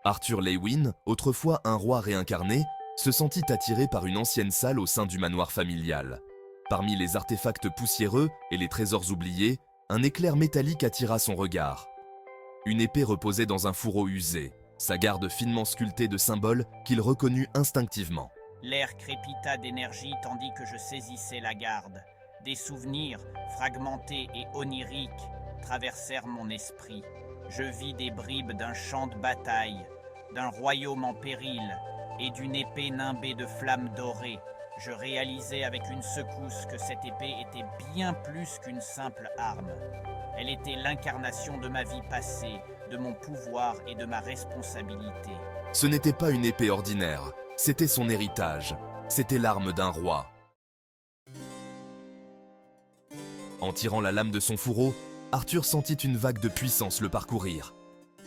Arthur Leywin, autrefois un roi réincarné, se sentit attiré par une ancienne salle au sein du manoir familial. Parmi les artefacts poussiéreux et les trésors oubliés, un éclair métallique attira son regard. Une épée reposait dans un fourreau usé, sa garde finement sculptée de symboles qu'il reconnut instinctivement. L'air crépita d'énergie tandis que je saisissais la garde. Des souvenirs, fragmentés et oniriques, traversèrent mon esprit. Je vis des bribes d'un champ de bataille, d'un royaume en péril et d'une épée nimbée de flammes dorées. Je réalisais avec une secousse que cette épée était bien plus qu'une simple arme. Elle était l'incarnation de ma vie passée, de mon pouvoir et de ma responsabilité. Ce n'était pas une épée ordinaire, c'était son héritage, c'était l'arme d'un roi. En tirant la lame de son fourreau, Arthur sentit une vague de puissance le parcourir.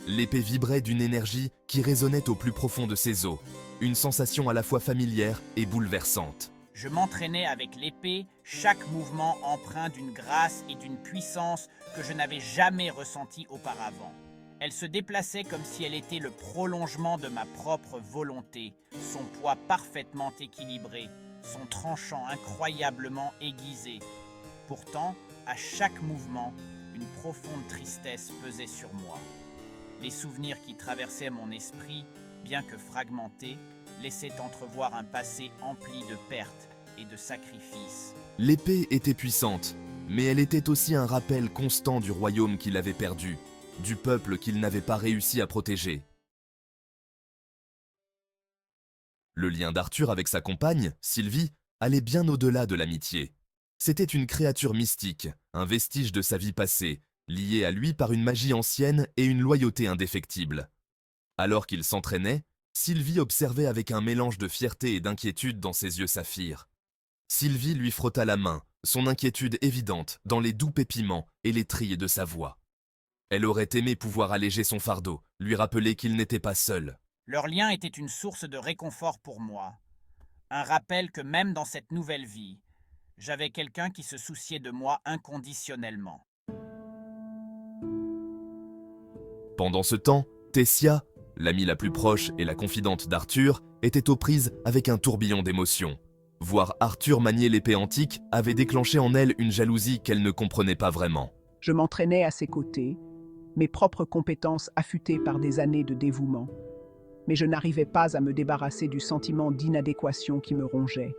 L'épée vibrait d'une énergie qui résonnait au plus profond de ses os, une sensation à la fois familière et bouleversante. Je m'entraînais avec l'épée, chaque mouvement empreint d'une grâce et d'une puissance que je n'avais jamais ressentie auparavant. Elle se déplaçait comme si elle était le prolongement de ma propre volonté, son poids parfaitement équilibré, son tranchant incroyablement aiguisé. Pourtant, à chaque mouvement, une profonde tristesse pesait sur moi. Les souvenirs qui traversaient mon esprit, bien que fragmentés, laissaient entrevoir un passé empli de pertes et de sacrifices. L'épée était puissante, mais elle était aussi un rappel constant du royaume qu'il avait perdu, du peuple qu'il n'avait pas réussi à protéger. Le lien d'Arthur avec sa compagne, Sylvie, allait bien au-delà de l'amitié. C'était une créature mystique, un vestige de sa vie passée, liée à lui par une magie ancienne et une loyauté indéfectible. Alors qu'il s'entraînait, Sylvie observait avec un mélange de fierté et d'inquiétude dans ses yeux saphirs. Sylvie lui frotta la main, son inquiétude évidente dans les doux pépiments et les trilles de sa voix. Elle aurait aimé pouvoir alléger son fardeau, lui rappeler qu'il n'était pas seul. Leur lien était une source de réconfort pour moi. Un rappel que même dans cette nouvelle vie, j'avais quelqu'un qui se souciait de moi inconditionnellement. Pendant ce temps, Tessia, l'amie la plus proche et la confidente d'Arthur, était aux prises avec un tourbillon d'émotions. Voir Arthur manier l'épée antique avait déclenché en elle une jalousie qu'elle ne comprenait pas vraiment. Je m'entraînais à ses côtés, mes propres compétences affûtées par des années de dévouement. Mais je n'arrivais pas à me débarrasser du sentiment d'inadéquation qui me rongeait.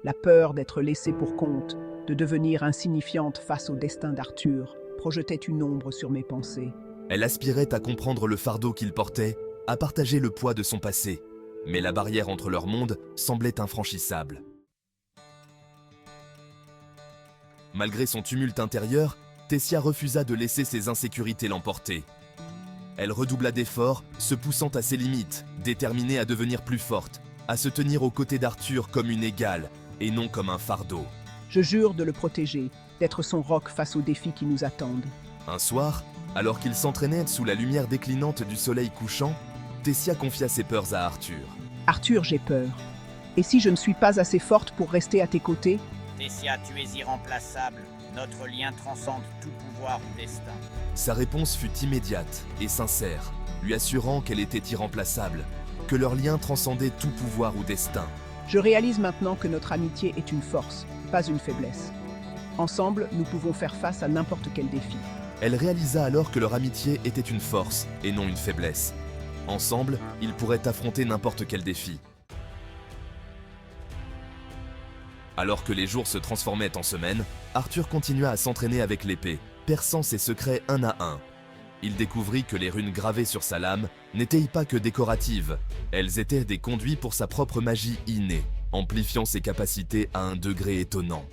La peur d'être laissée pour compte, de devenir insignifiante face au destin d'Arthur, projetait une ombre sur mes pensées. Elle aspirait à comprendre le fardeau qu'il portait, à partager le poids de son passé. Mais la barrière entre leurs mondes semblait infranchissable. Malgré son tumulte intérieur, Tessia refusa de laisser ses insécurités l'emporter. Elle redoubla d'efforts, se poussant à ses limites, déterminée à devenir plus forte, à se tenir aux côtés d'Arthur comme une égale, et non comme un fardeau. Je jure de le protéger, d'être son roc face aux défis qui nous attendent. Un soir, alors qu'il s'entraînait sous la lumière déclinante du soleil couchant, Tessia confia ses peurs à Arthur. Arthur, j'ai peur. Et si je ne suis pas assez forte pour rester à tes côtés? Tessia, tu es irremplaçable. Notre lien transcende tout pouvoir ou destin. Sa réponse fut immédiate et sincère, lui assurant qu'elle était irremplaçable, que leur lien transcendait tout pouvoir ou destin. Je réalise maintenant que notre amitié est une force, pas une faiblesse. Ensemble, nous pouvons faire face à n'importe quel défi. Elle réalisa alors que leur amitié était une force et non une faiblesse. Ensemble, ils pourraient affronter n'importe quel défi. Alors que les jours se transformaient en semaines, Arthur continua à s'entraîner avec l'épée, perçant ses secrets un à un. Il découvrit que les runes gravées sur sa lame n'étaient pas que décoratives, elles étaient des conduits pour sa propre magie innée, amplifiant ses capacités à un degré étonnant.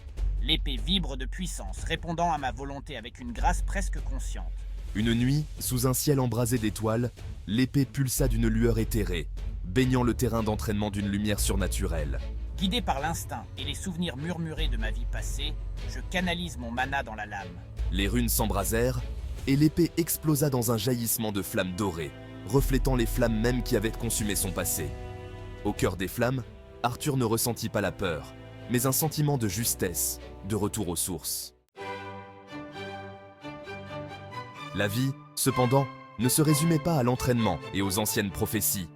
L'épée vibre de puissance, répondant à ma volonté avec une grâce presque consciente. Une nuit, sous un ciel embrasé d'étoiles, l'épée pulsa d'une lueur éthérée, baignant le terrain d'entraînement d'une lumière surnaturelle. Guidé par l'instinct et les souvenirs murmurés de ma vie passée, je canalise mon mana dans la lame. Les runes s'embrasèrent, et l'épée explosa dans un jaillissement de flammes dorées, reflétant les flammes mêmes qui avaient consumé son passé. Au cœur des flammes, Arthur ne ressentit pas la peur, mais un sentiment de justesse, de retour aux sources. La vie, cependant, ne se résumait pas à l'entraînement et aux anciennes prophéties.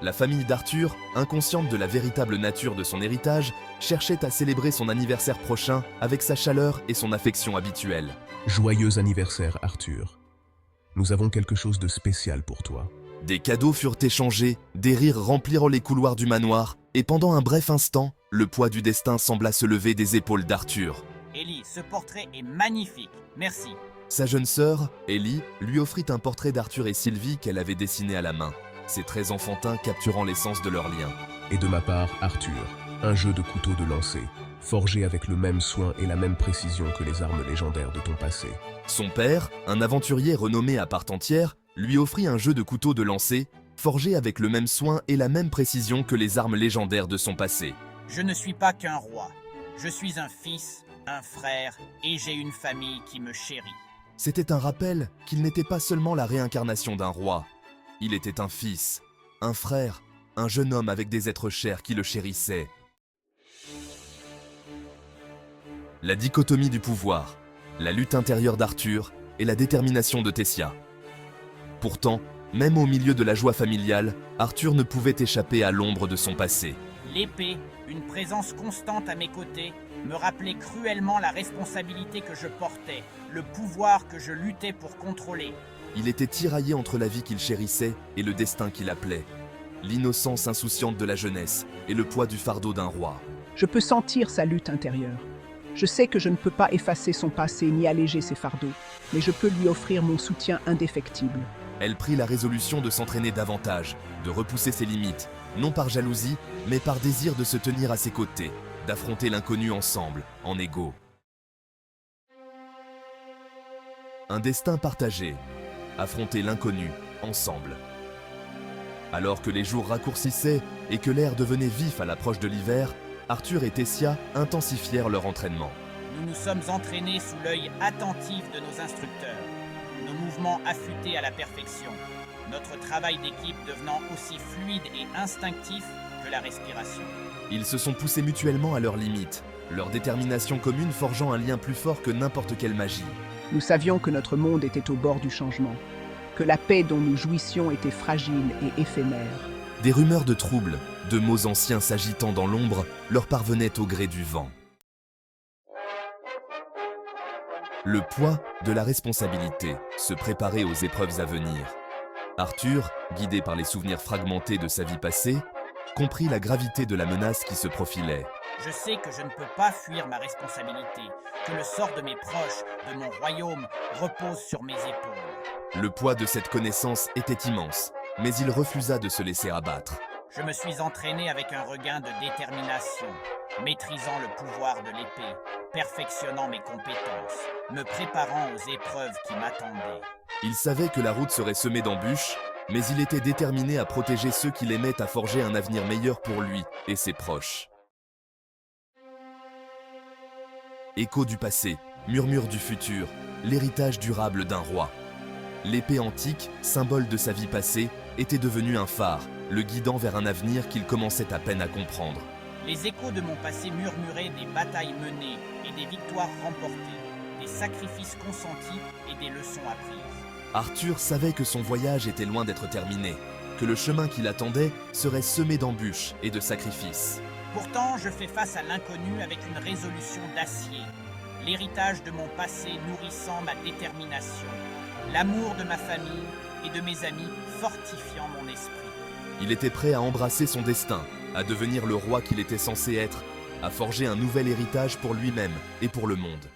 La famille d'Arthur, inconsciente de la véritable nature de son héritage, cherchait à célébrer son anniversaire prochain avec sa chaleur et son affection habituelle. Joyeux anniversaire, Arthur. Nous avons quelque chose de spécial pour toi. Des cadeaux furent échangés, des rires remplirent les couloirs du manoir, et pendant un bref instant, le poids du destin sembla se lever des épaules d'Arthur. Ellie, ce portrait est magnifique. Merci. Sa jeune sœur, Ellie, lui offrit un portrait d'Arthur et Sylvie qu'elle avait dessiné à la main, ses traits enfantins capturant l'essence de leur lien. Et de ma part, Arthur, un jeu de couteau de lancer, forgé avec le même soin et la même précision que les armes légendaires de ton passé. Son père, un aventurier renommé à part entière, lui offrit un jeu de couteau de lancer, forgé avec le même soin et la même précision que les armes légendaires de son passé. Je ne suis pas qu'un roi. Je suis un fils, un frère, et j'ai une famille qui me chérit. C'était un rappel qu'il n'était pas seulement la réincarnation d'un roi. Il était un fils, un frère, un jeune homme avec des êtres chers qui le chérissaient. La dichotomie du pouvoir, la lutte intérieure d'Arthur et la détermination de Tessia. Pourtant, même au milieu de la joie familiale, Arthur ne pouvait échapper à l'ombre de son passé. L'épée, une présence constante à mes côtés, me rappelait cruellement la responsabilité que je portais, le pouvoir que je luttais pour contrôler. Il était tiraillé entre la vie qu'il chérissait et le destin qu'il appelait, l'innocence insouciante de la jeunesse et le poids du fardeau d'un roi. Je peux sentir sa lutte intérieure. Je sais que je ne peux pas effacer son passé ni alléger ses fardeaux, mais je peux lui offrir mon soutien indéfectible. Elle prit la résolution de s'entraîner davantage, de repousser ses limites, non par jalousie, mais par désir de se tenir à ses côtés, d'affronter l'inconnu ensemble, en égaux. Un destin partagé, affronter l'inconnu, ensemble. Alors que les jours raccourcissaient et que l'air devenait vif à l'approche de l'hiver, Arthur et Tessia intensifièrent leur entraînement. Nous nous sommes entraînés sous l'œil attentif de nos instructeurs, nos mouvements affûtés à la perfection, notre travail d'équipe devenant aussi fluide et instinctif que la respiration. Ils se sont poussés mutuellement à leurs limites, leur détermination commune forgeant un lien plus fort que n'importe quelle magie. Nous savions que notre monde était au bord du changement, que la paix dont nous jouissions était fragile et éphémère. Des rumeurs de troubles, de mots anciens s'agitant dans l'ombre, leur parvenaient au gré du vent. Le poids de la responsabilité, se préparer aux épreuves à venir. Arthur, guidé par les souvenirs fragmentés de sa vie passée, comprit la gravité de la menace qui se profilait. Je sais que je ne peux pas fuir ma responsabilité, que le sort de mes proches, de mon royaume, repose sur mes épaules. Le poids de cette connaissance était immense, mais il refusa de se laisser abattre. Je me suis entraîné avec un regain de détermination, maîtrisant le pouvoir de l'épée, perfectionnant mes compétences, me préparant aux épreuves qui m'attendaient. Il savait que la route serait semée d'embûches, mais il était déterminé à protéger ceux qui l'aimaient, à forger un avenir meilleur pour lui et ses proches. Écho du passé, murmure du futur, l'héritage durable d'un roi. L'épée antique, symbole de sa vie passée, était devenue un phare, le guidant vers un avenir qu'il commençait à peine à comprendre. Les échos de mon passé murmuraient des batailles menées et des victoires remportées, des sacrifices consentis et des leçons apprises. Arthur savait que son voyage était loin d'être terminé, que le chemin qui l'attendait serait semé d'embûches et de sacrifices. Pourtant, je fais face à l'inconnu avec une résolution d'acier, l'héritage de mon passé nourrissant ma détermination, l'amour de ma famille et de mes amis fortifiant mon esprit. Il était prêt à embrasser son destin, à devenir le roi qu'il était censé être, à forger un nouvel héritage pour lui-même et pour le monde.